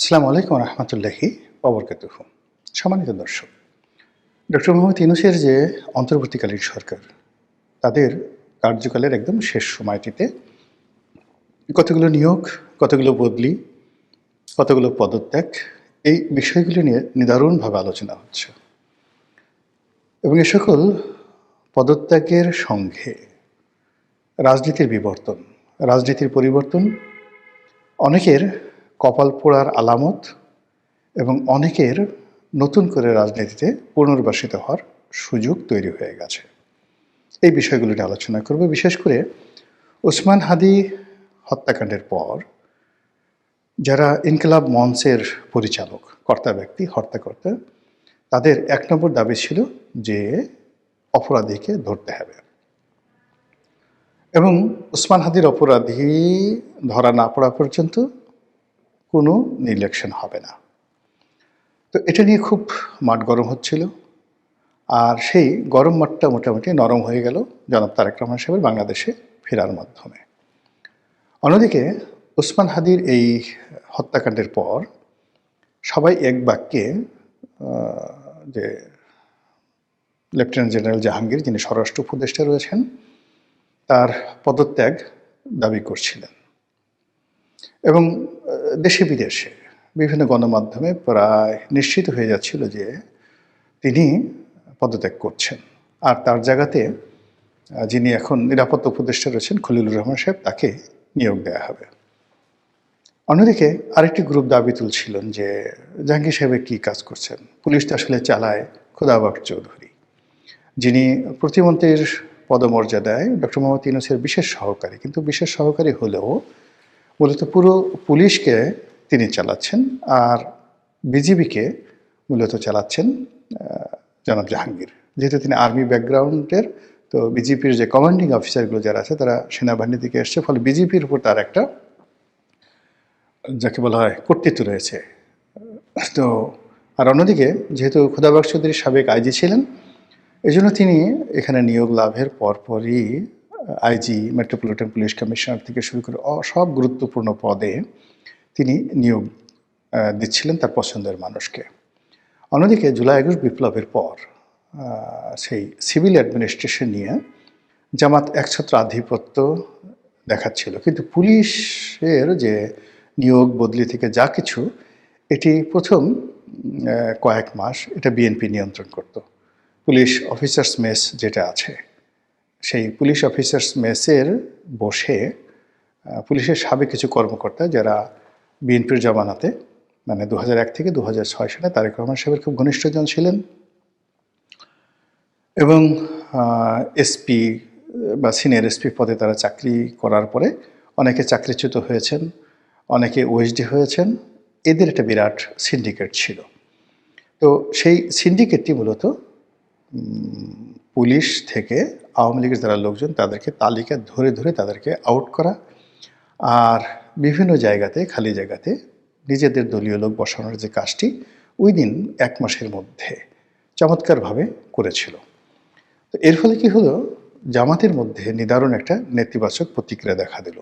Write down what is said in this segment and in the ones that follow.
আসসালামু আলাইকুম রহমতুল্লাহি ওবরকাতুহু। সম্মানিত দর্শক, ডক্টর মোহাম্মদ ইউনূসের যে অন্তর্বর্তীকালীন সরকার, তাদের কার্যকালের একদম শেষ সময়টিতে কতগুলো নিয়োগ, কতগুলো বদলি, কতগুলো পদত্যাগ, এই বিষয়গুলো নিয়ে নিদারুণভাবে আলোচনা হচ্ছে। এবং এ সকল পদত্যাগের সঙ্গে রাজনীতির বিবর্তন, রাজনীতির পরিবর্তন, অনেকের কপাল পোড়ার আলামত এবং অনেকের নতুন করে রাজনীতিতে পুনর্বাসিত হওয়ার সুযোগ তৈরি হয়ে গেছে। এই বিষয়গুলো নিয়ে আলোচনা করব। বিশেষ করে ওসমান হাদি হত্যাকাণ্ডের পর যারা ইনকিলাব মঞ্চের পরিচালক, কর্তা ব্যক্তি, হর্তাকর্তা, তাদের এক নম্বর দাবি ছিল যে অপরাধীকে ধরতে হবে এবং ওসমান হাদির অপরাধী ধরা না পড়া পর্যন্ত কোনো ইলেকশন হবে না। তো এটা নিয়ে খুব মাঠ গরম হচ্ছিল। আর সেই গরম মাঠটা মোটামুটি নরম হয়ে গেল জনাব তারেক রহমান সাহেবের বাংলাদেশে ফেরার মাধ্যমে। অন্যদিকে ওসমান হাদির এই হত্যাকাণ্ডের পর সবাই এক বাক্যে যে লেফটেন্যান্ট জেনারেল জাহাঙ্গীর, যিনি স্বরাষ্ট্র উপদেষ্টা রয়েছেন, তার পদত্যাগ দাবি করছিলেন এবং দেশে বিদেশে বিভিন্ন গণমাধ্যমে প্রায় নিশ্চিত হয়ে যাচ্ছিল যে তিনি পদত্যাগ করছেন আর তার জায়গাতে যিনি এখন নিরাপত্তা উপদেষ্টা রয়েছেন খলিলুর রহমান সাহেব, তাকে নিয়োগ দেওয়া হবে। অন্যদিকে আরেকটি গ্রুপ দাবি তুলছিলেন যে জাহাঙ্গীর সাহেবের কী কাজ করছেন, পুলিশ তো আসলে চালায় খোদাবাক চৌধুরী, যিনি প্রতিমন্ত্রীর পদমর্যাদায় ডক্টর মোহাম্মদ ইউনূসের বিশেষ সহকারী, কিন্তু বিশেষ সহকারী হলেও মূলত পুরো পুলিশকে তিনি চালাচ্ছেন আর বিজিবিকে মূলত চালাচ্ছেন জনাব জাহাঙ্গীর। যেহেতু তিনি আর্মি ব্যাকগ্রাউন্ডের, তো বিজেপির যে কমান্ডিং অফিসারগুলো যারা আছে তারা সেনাবাহিনী থেকে এসছে, ফলে বিজেপির উপর তার একটা যাকে বলা হয় কর্তৃত্ব রয়েছে। তো আর অন্যদিকে যেহেতু খোদাবাক চৌধুরী সাবেক আইজি ছিলেন, এই জন্য তিনি এখানে নিয়োগ লাভের পরপরই আইজি, মেট্রোপলিটন পুলিশ কমিশনার থেকে শুরু করে সব গুরুত্বপূর্ণ পদে তিনি নিয়োগ দিচ্ছিলেন তার পছন্দের মানুষকে। অন্যদিকে জুলাই আগস্ট বিপ্লবের পর সেই সিভিল অ্যাডমিনিস্ট্রেশন নিয়ে জামাত একছত্র আধিপত্য দেখাচ্ছিল, কিন্তু পুলিশের যে নিয়োগ বদলি থেকে যা কিছু, এটি প্রথম কয়েক মাস এটা বিএনপি নিয়ন্ত্রণ করত। পুলিশ অফিসার্স মেস যেটা আছে, সেই পুলিশ অফিসার্স মেসের বসে পুলিশের সাবেক কিছু কর্মকর্তা যারা বিএনপির জামানাতে মানে 2001 থেকে 2006 সালে তারেক রহমান সাহেবের খুব ঘনিষ্ঠজন ছিলেন এবং এসপি বা সিনিয়র এসপি পদে তারা চাকরি করার পরে অনেকে চাকরিচ্যুত হয়েছেন, অনেকে ওএসডি হয়েছেন। এদের একটা বিরাট সিন্ডিকেট ছিল। তো সেই সিন্ডিকেটটি মূলত পুলিশ থেকে আওয়ামী লীগের যারা লোকজন তাদেরকে তালিকা ধরে ধরে তাদেরকে আউট করা আর বিভিন্ন জায়গাতে, খালি জায়গাতে নিজেদের দলীয় লোক বসানোর যে কাজটি ওই দিন 1 মাসের মধ্যে চমৎকারভাবে করেছিল। তো এর ফলে কি হলো, জামাতের মধ্যে নিদারুণ একটা নেতিবাচক প্রতিক্রিয়া দেখা দিল।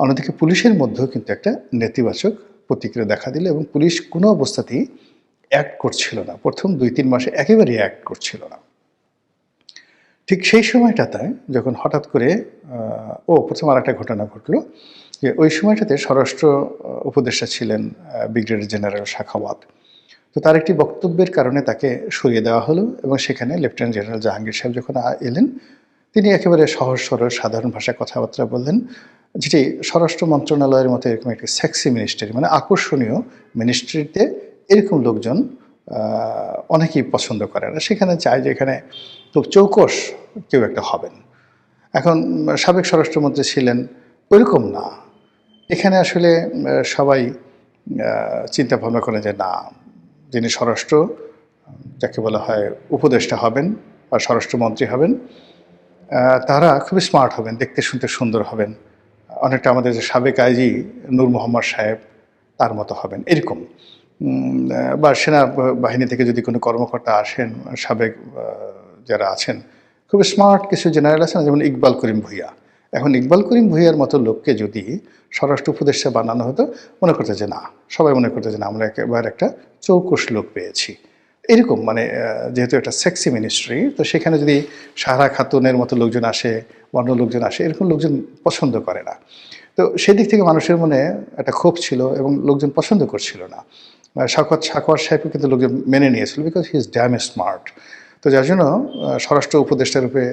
অন্যদিকে পুলিশের মধ্যেও কিন্তু একটা নেতিবাচক প্রতিক্রিয়া দেখা দিল এবং পুলিশ কোনো অবস্থাতেই অ্যাক্ট করছিল না। প্রথম 2-3 মাসে একেবারেই অ্যাক্ট করছিল না। ঠিক সেই সময়টাতে যখন হঠাৎ করে প্রথম আর একটা ঘটনা ঘটলো যে ওই সময়টাতে স্বরাষ্ট্র উপদেষ্টা ছিলেন ব্রিগেডিয়ার জেনারেল সাখাওয়াত। তো তার একটি বক্তব্যের কারণে তাকে সরিয়ে দেওয়া হলো এবং সেখানে লেফটেন্যান্ট জেনারেল জাহাঙ্গীর সাহেব যখন এলেন, তিনি একেবারে সহজ সরল সাধারণ ভাষায় কথাবার্তা বললেন, যেটি স্বরাষ্ট্র মন্ত্রণালয়ের মতো এরকম একটি সেক্সি মিনিস্ট্রি, মানে আকর্ষণীয় মিনিস্ট্রিতে এরকম লোকজন অনেকেই পছন্দ করে না। সেখানে চায় যে এখানে খুব চৌকস কেউ একটা হবেন। এখন সাবেক স্বরাষ্ট্রমন্ত্রী ছিলেন, ওইরকম না। এখানে আসলে সবাই চিন্তা ভাবনা করেন যে না, যিনি স্বরাষ্ট্র যাকে বলা হয় উপদেষ্টা হবেন বা স্বরাষ্ট্রমন্ত্রী হবেন, তারা খুবই স্মার্ট হবেন, দেখতে শুনতে সুন্দর হবেন, অনেকটা আমাদের যে সাবেক আইজি নূর মোহাম্মদ সাহেব তার মতো হবেন এরকম। বা সেনাবাহিনী থেকে যদি কোনো কর্মকর্তা আসেন, সাবেক যারা আছেন খুবই স্মার্ট কিছু জেনারেল আছেন, যেমন ইকবাল করিম ভূঁইয়া। এখন ইকবাল করিম ভূঁইয়ার মতো লোককে যদি স্বরাষ্ট্র উপদেষ্টা বানানো হতো, মনে করতে যে না, সবাই মনে করতে যে না, আমরা একেবারে একটা চৌকস লোক পেয়েছি। এরকম মানে যেহেতু একটা সেক্সি মিনিস্ট্রি, তো সেখানে যদি সাহারা খাতুনের মতো লোকজন আসে, অন্য লোকজন আসে, এরকম লোকজন পছন্দ করে না। তো সেদিক থেকে মানুষের মনে একটা ক্ষোভ ছিল এবং লোকজন পছন্দ করছিল না। সাখাওয়াত সাহেবকে কিন্তু লোকজন মেনে নিয়েছিল, because he is dam smart. তো যার জন্য স্বরাষ্ট্র উপদেষ্টার রূপে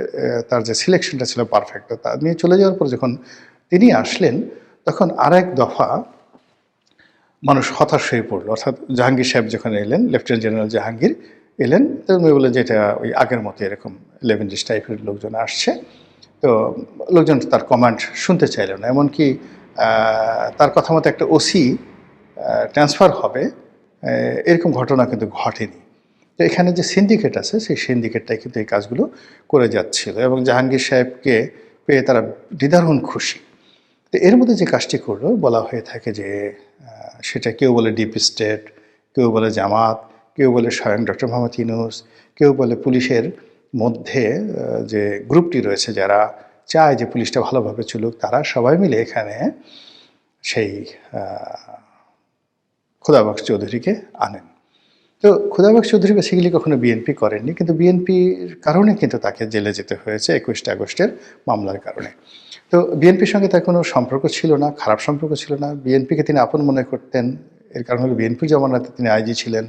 তার যে সিলেকশনটা ছিল পারফেক্ট। তা নিয়ে চলে যাওয়ার পর যখন তিনি আসলেন, তখন আরেক দফা মানুষ হতাশ হয়ে পড়লো। অর্থাৎ জাহাঙ্গীর সাহেব যখন এলেন, লেফটেন্যান্ট জেনারেল জাহাঙ্গীর এলেন, তো উনি বললেন যে এটা ওই আগের মতো এরকম লেভেন্ডিস টাইপের লোকজন আসছে। তো লোকজন তার কমান্ড শুনতে চাইল না। এমনকি তার কথা মতো একটা ওসি ট্রান্সফার হবে, এরকম ঘটনা কিন্তু ঘটেনি। তো এখানে যে সিন্ডিকেট আছে, সেই সিন্ডিকেটটাই কিন্তু এই কাজগুলো করে যাচ্ছিল এবং জাহাঙ্গীর সাহেবকে পেয়ে তারা দ্বিধারণ খুশি। তো এর মধ্যে যে কাজটি করলো, বলা হয়ে থাকে যে সেটা কেউ বলে ডিপ স্টেট, কেউ বলে জামাত, কেউ বলে স্বয়ং ডক্টর মোহাম্মদ ইউনূস, কেউ বলে পুলিশের মধ্যে যে গ্রুপটি রয়েছে যারা চায় যে পুলিশটা ভালোভাবে চলুক, তারা সবাই মিলে এখানে সেই খোদাবক্স চৌধুরীকে আনেন। তো খোদাবক্স চৌধুরী বেসিক্যালি কখনো বিএনপি করেননি, কিন্তু বিএনপির কারণে কিন্তু তাকে জেলে যেতে হয়েছে 21 আগস্টের মামলার কারণে। তো বিএনপির সঙ্গে তার কোনো সম্পর্ক ছিল না, খারাপ সম্পর্ক ছিল না। বিএনপিকে তিনি আপন মনে করতেন। এর কারণ হলো বিএনপির জমানাতে তিনি আইজি ছিলেন।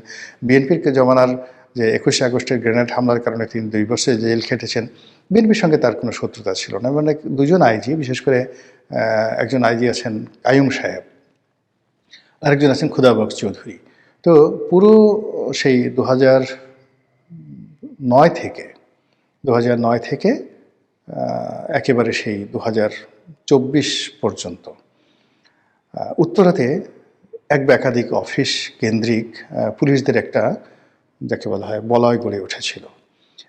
বিএনপির জমানার যে 21 আগস্টের গ্রেনেড হামলার কারণে তিনি 2 বছর জেল খেটেছেন। বিএনপির সঙ্গে তার কোনো শত্রুতা ছিল না। মানে দুজন আইজি, বিশেষ করে একজন আইজি আছেন কাইয়ুম সাহেব, আরেকজন আছেন খোদাবক্স চৌধুরী। তো পুরো সেই 2009 থেকে 2009 থেকে একেবারে সেই 2024 পর্যন্ত উত্তরাতে এক বা একাধিক অফিস কেন্দ্রিক পুলিশদের একটা, যাকে বলা হয়, বলয় গড়ে উঠেছিল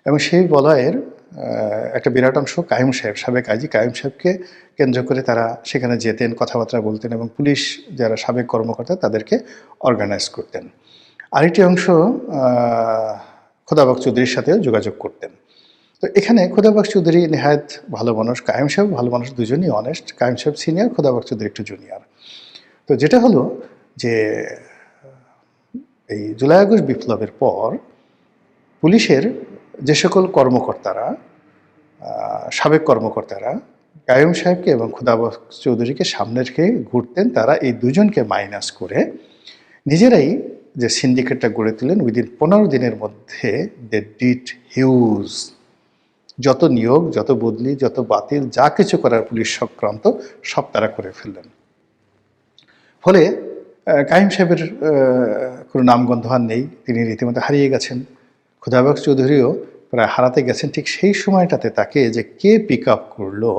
এবং সেই বলয়ের একটা বিরাট অংশ কাইয়ুম সাহেব, সাবেক আইজি কাইয়ুম সাহেবকে কেন্দ্র করে তারা সেখানে যেতেন, কথাবার্তা বলতেন এবং পুলিশ যারা সাবেক কর্মকর্তা তাদেরকে অর্গানাইজ করতেন। আরেকটি অংশ খোদাবক্স চৌধুরীর সাথেও যোগাযোগ করতেন। তো এখানে খোদাবক্স চৌধুরী নেহায়েত ভালো মানুষ, কাইয়ুম সাহেব ভালো মানুষ, দুজনই অনেস্ট। কাইয়ুম সাহেব সিনিয়র, খোদাবক্স চৌধুরী একটু জুনিয়র। তো যেটা হলো যে এই জুলাই আগস্ট বিপ্লবের পর পুলিশের যে সকল কর্মকর্তারা, সাবেক কর্মকর্তারা কাইয়ুম সাহেবকে এবং খোদাবক্স চৌধুরীকে সামনে রেখে ঘুরতেন, তারা এই দুজনকে মাইনাস করে নিজেরাই যে সিন্ডিকেটটা গড়ে তুলেন, উইদিন 15 দিনের মধ্যে দে ডিড হিউজ, যত নিয়োগ, যত বদলি, যত বাতিল, যা কিছু করার পুলিশ সংক্রান্ত সব তারা করে ফেললেন। ফলে কাইয়ুম সাহেবের কোনো নামগন্ধ আর নেই, তিনি রীতিমতো হারিয়ে গেছেন। খোদাবক্স চৌধুরীও প্রায় হারাতে গেছেন। ঠিক সেই সময়টাতে তাকে যে কে পিক আপ করলো,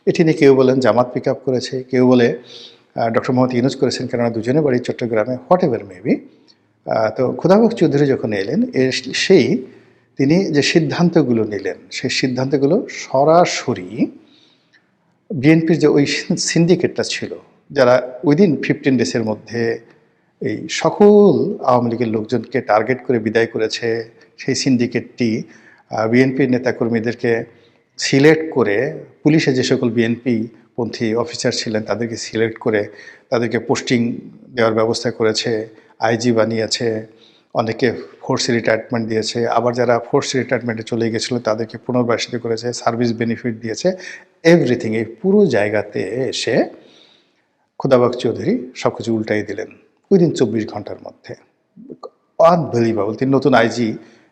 এটি নিয়ে কেউ বলেন জামাত পিক আপ করেছে, কেউ বলে ডক্টর মোহাম্মদ ইউনূস করেছেন, কেননা দুজনে বাড়ি চট্টগ্রামে, হোয়াট এভার মেবি। তো খোদাবক্স চৌধুরী যখন এলেন, তিনি যে সিদ্ধান্তগুলো নিলেন, সেই সিদ্ধান্তগুলো সরাসরি বিএনপির যে ওই সিন্ডিকেটটা ছিল, যারা উইদিন 15 ডেজের মধ্যে এই সকল আওয়ামী লীগের লোকজনকে টার্গেট করে বিদায় করেছে, সেই সিন্ডিকেটটি বিএনপির নেতাকর্মীদেরকে সিলেক্ট করে, পুলিশে যে সকল বিএনপি পন্থী অফিসার ছিলেন তাদেরকে সিলেক্ট করে তাদেরকে পোস্টিং দেওয়ার ব্যবস্থা করেছে, আইজি বানিয়েছে, অনেকে ফোর্স রিটায়ারমেন্ট দিয়েছে, আবার যারা ফোর্স রিটায়ারমেন্টে চলে গেছিলো তাদেরকে পুনর্বাসিত করেছে, সার্ভিস বেনিফিট দিয়েছে, এভরিথিং। এই পুরো জায়গাতে এসে খোদাবক্স চৌধুরী সব কিছু উল্টাই দিলেন উইদিন 24 ঘন্টার মধ্যে। আনবিলিভেবল। তিনি নতুন আইজি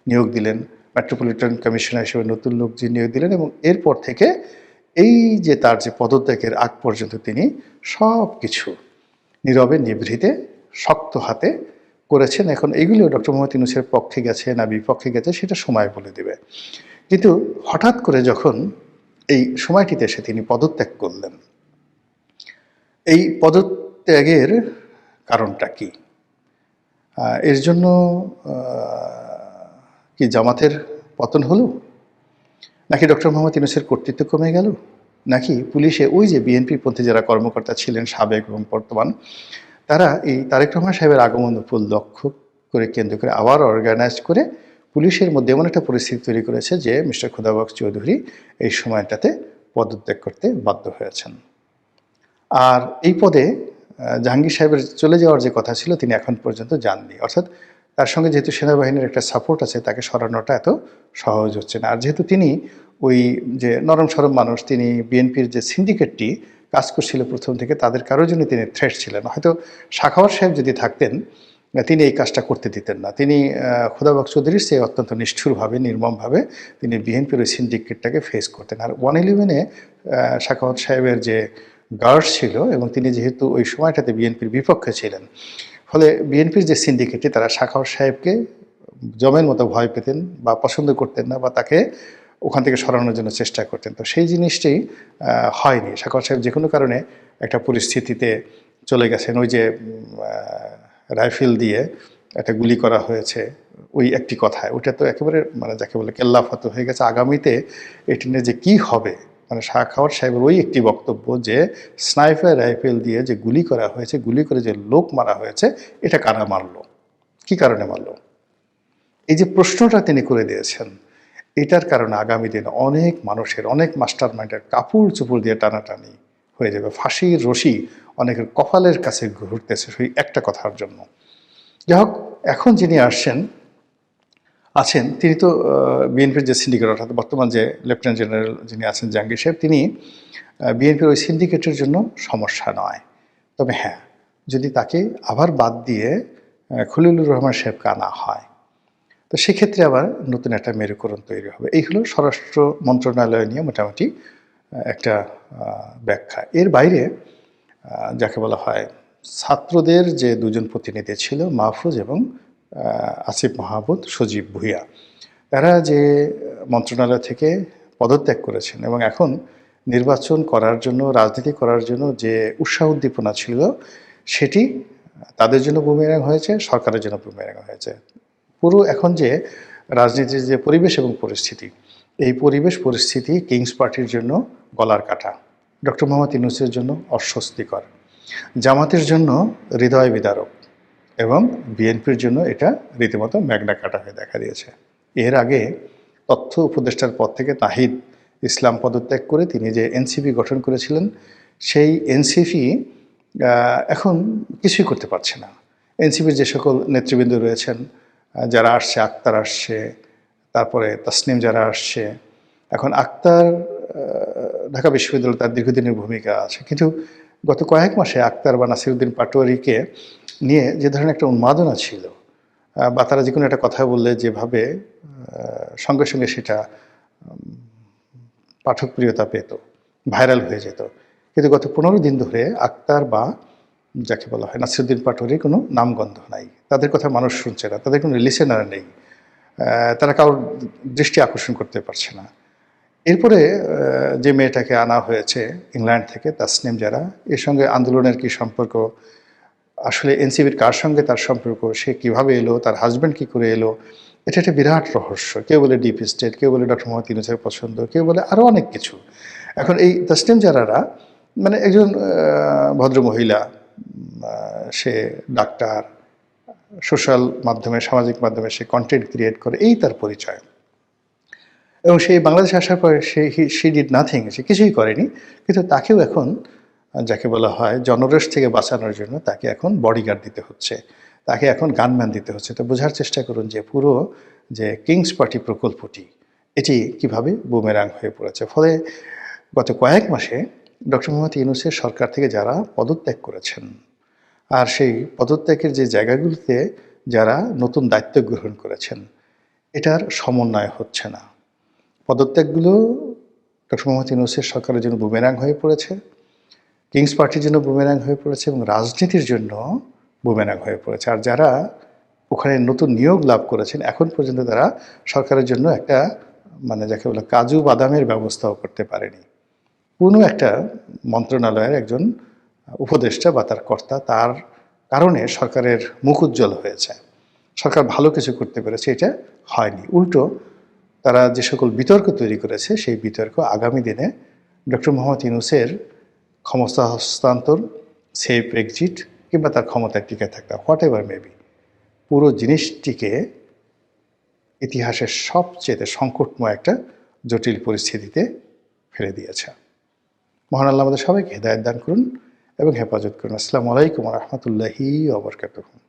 নিয়োগ দিলেন, মেট্রোপলিটন কমিশনার হিসেবে নতুন লোক নিয়োগ দিলেন এবং এরপর থেকে এই যে তার যে পদত্যাগের আগ পর্যন্ত তিনি সব কিছু নীরবে নিভৃতে শক্ত হাতে করেছেন। এখন এইগুলো ডক্টর মোহাম্মদ ইউনূসের পক্ষে গেছে না বিপক্ষে গেছে সেটা সময় বলে দেবে। কিন্তু হঠাৎ করে যখন এই সময়টিতে এসে তিনি পদত্যাগ করলেন, এই পদত্যাগের কারণটা কি? এর জন্য কি জামাতের পতন হলো, নাকি ডক্টর মোহাম্মদ ইউনূসের কর্তৃত্ব কমে গেল, নাকি পুলিশে ওই যে বিএনপি পন্থী যারা কর্মকর্তা ছিলেন সাবেক এবং বর্তমান, তারা এই তারেক রহমান সাহেবের আগমন লক্ষ্য করে কেন্দ্র করে আবার অর্গানাইজ করে পুলিশের মধ্যে এমন একটা পরিস্থিতি তৈরি করেছে যে মিস্টার খোদাবক্স চৌধুরী এই সময়টাতে পদত্যাগ করতে বাধ্য হয়েছেন। আর এই পদে জাহাঙ্গীর সাহেবের চলে যাওয়ার যে কথা ছিল তিনি এখন পর্যন্ত যাননি। অর্থাৎ তার সঙ্গে যেহেতু সেনাবাহিনীর একটা সাপোর্ট আছে তাকে সরানোটা এত সহজ হচ্ছে না। আর যেহেতু তিনি ওই যে নরম সরম মানুষ, তিনি বিএনপির যে সিন্ডিকেটটি কাজ করছিল প্রথম থেকে তাদের কারোর জন্য তিনি থ্রেট ছিলেন। হয়তো সাখাওয়াত সাহেব যদি থাকতেন তিনি এই কাজটা করতে দিতেন না। তিনি খোদাবাক চৌধুরীর চেয়ে অত্যন্ত নিষ্ঠুরভাবে নির্মমভাবে তিনি বিএনপির ওই সিন্ডিকেটটাকে ফেস করতেন। আর 111-এ সাখাওয়াত সাহেবের যে গার্ড ছিল এবং তিনি যেহেতু ওই সময়টাতে বিএনপির বিপক্ষে ছিলেন, ফলে বিএনপির যে সিন্ডিকেটটি তারা সাখাওয়াত সাহেবকে জমের মতো ভয় পেতেন বা পছন্দ করতেন না বা তাকে ওখান থেকে সরানোর জন্য চেষ্টা করতেন। তো সেই জিনিসটি হয়নি। সাখাওয়াত সাহেব যে কোনো কারণে একটা পরিস্থিতিতে চলে গেছেন। ওই যে রাইফেল দিয়ে একটা গুলি করা হয়েছে ওই একটি কথায়, ওটা তো একেবারে মানে যাকে বলে কেল্লাফাত হয়ে গেছে। আগামীতে এটি নিয়ে যে কী হবে, মানে সাখাওয়াত সাহেবের ওই একটি বক্তব্য যে স্নাইপার রাইফেল দিয়ে যে গুলি করা হয়েছে, গুলি করে যে লোক মারা হয়েছে, এটা কারা মারলো, কী কারণে মারলো, এই যে প্রশ্নটা তিনি করে দিয়েছেন, এটার কারণে আগামী দিনে অনেক মানুষের, অনেক মাস্টার মাইন্ডের কাপড় চোপড় দিয়ে টানাটানি হয়ে যাবে। ফাঁসির রশি অনেকের কপালের কাছে ঘুরতেছে সেই একটা কথার জন্য। যাই হোক, এখন যিনি আছেন তিনি তো বিএনপির যে সিন্ডিকেট, অর্থাৎ বর্তমান যে লেফটেন্যান্ট জেনারেল যিনি আছেন জাহাঙ্গীর সাহেব, তিনি বিএনপির ওই সিন্ডিকেটের জন্য সমস্যা নয়। তবে হ্যাঁ, যদি তাকে আবার বাদ দিয়ে খলিলুর রহমান সাহেবকে আনা হয়, তো সেক্ষেত্রে আবার নতুন একটা মেরুকরণ তৈরি হবে। এই হলো স্বরাষ্ট্র মন্ত্রণালয় নিয়ে মোটামুটি একটা ব্যাখ্যা। এর বাইরে যাকে বলা হয় ছাত্রদের যে দুজন প্রতিনিধি ছিল, মাহফুজ এবং আসিফ মাহমুদ সজীব ভুঁইয়া, তারা যে মন্ত্রণালয় থেকে পদত্যাগ করেছেন এবং এখন নির্বাচন করার জন্য, রাজনীতি করার জন্য যে উৎসাহ উদ্দীপনা ছিল সেটি তাদের জন্য বুমেরাং হয়েছে, সরকারের জন্য বুমেরাং হয়েছে। পুরো এখন যে রাজনীতির যে পরিবেশ এবং পরিস্থিতি, এই পরিবেশ পরিস্থিতি কিংস পার্টির জন্য গলার কাটা, ডক্টর মোহাম্মদ ইউনূসের জন্য অস্বস্তিকর, জামাতের জন্য হৃদয় বিদারক এবং বিএনপির জন্য এটা রীতিমতো ম্যাগনা কাটা হয়ে দেখা দিয়েছে। এর আগে তথ্য উপদেষ্টার পদ থেকে নাহিদ ইসলাম পদত্যাগ করে তিনি যে এনসিপি গঠন করেছিলেন, সেই এনসিপি এখন কিছুই করতে পারছে না। এনসিপির যে সকল নেতৃবৃন্দ রয়েছেন, যারা আসছে, আক্তার আসছে, তারপরে তাসনিম যারা আসছে, এখন আক্তার ঢাকা বিশ্ববিদ্যালয়ে তার দীর্ঘদিনের ভূমিকা আছে, কিন্তু গত কয়েক মাসে আক্তার বা নাসিরুদ্দিন পাটোয়ারিকে নিয়ে যে ধরনের একটা উন্মাদনা ছিল, বা তারা যে কোনো একটা কথা বললে যেভাবে সঙ্গে সঙ্গে সেটা পাঠকপ্রিয়তা পেত, ভাইরাল হয়ে যেত, কিন্তু গত 15 দিন ধরে আক্তার বা যাকে বলা হয় নাসিরুদ্দিন পাটোয়ারির কোনো নামগন্ধ নাই। তাদের কথা মানুষ শুনছে না, তাদের কোনো লিসেনার নেই, তারা কারোর দৃষ্টি আকর্ষণ করতে পারছে না। এরপরে যে মেয়েটাকে আনা হয়েছে ইংল্যান্ড থেকে, তাসনিম যারা, এর সঙ্গে আন্দোলনের কি সম্পর্ক, আসলে এনসিপির কার সঙ্গে তার সম্পর্ক, সে কিভাবে এলো, তার হাজব্যান্ড কি করে এলো, এটা একটা বিরাট রহস্য। কেউ বলে ডিপ স্টেট, কেউ বলে ডক্টর মোহাম্মদ ইউনূসের পছন্দ, কেউ বলে আরও অনেক কিছু। এখন এই তাসনিম যারারা মানে একজন ভদ্রমহিলা, সে ডাক্তার, সোশ্যাল মাধ্যমে, সামাজিক মাধ্যমে সে কন্টেন্ট ক্রিয়েট করে, এই তার পরিচয়। এবং সেই বাংলাদেশে আসার পরে সে ডিড নাথিং, সে কিছুই করেনি, কিন্তু তাকেও এখন যাকে বলা হয় জনরোষ থেকে বাঁচানোর জন্য তাকে এখন বডিগার্ড দিতে হচ্ছে, তাকে এখন গানম্যান দিতে হচ্ছে। তো বোঝার চেষ্টা করুন যে পুরো যে কিংস পার্টি প্রকল্পটি, এটি কিভাবে বুমেরাং হয়ে পড়েছে। ফলে গত কয়েক মাসে ডক্টর মোহাম্মদ ইউনূসের সরকার থেকে যারা পদত্যাগ করেছেন, আর সেই পদত্যাগের যে জায়গাগুলিতে যারা নতুন দায়িত্ব গ্রহণ করেছেন, এটার সমন্বয় হচ্ছে না। পদত্যাগগুলো ডক্টর মোহাম্মদ ইউনূসের সরকারের জন্য বুমেরাং হয়ে পড়েছে, কিংস পার্টির জন্য বুমেরাং হয়ে পড়েছে এবং রাজনীতির জন্য বুমেরাং হয়ে পড়েছে। আর যারা ওখানে নতুন নিয়োগ লাভ করেছেন, এখন পর্যন্ত তারা সরকারের জন্য একটা মানে যাকে বলে কাজু বাদামের ব্যবস্থাও করতে পারেনি। কোনো একটা মন্ত্রণালয়ের একজন উপদেষ্টা বা তার কর্তা, তার কারণে সরকারের মুখ উজ্জ্বল হয়েছে, সরকার ভালো কিছু করতে পেরেছে, এটা হয়নি। উল্টো তারা যে সকল বিতর্ক তৈরি করেছে, সেই বিতর্ক আগামী দিনে ডক্টর মোহাম্মদ ইউনূসের ক্ষমতা হস্তান্তর, সেফ এক্সিট কিংবা তার ক্ষমতায় টিকে থাকা, হোয়াট এভার মেবি, পুরো জিনিসটিকে ইতিহাসের সবচেয়ে সংকটময় একটা জটিল পরিস্থিতিতে ফেলে দিয়েছে। মহান আল্লাহ আমাদের সবাইকে হেদায়েত দান করুন। এবং হেফাজত করুন। আসসালামু আলাইকুম ওয়া রাহমাতুল্লাহি ওয়া বারাকাতুহু।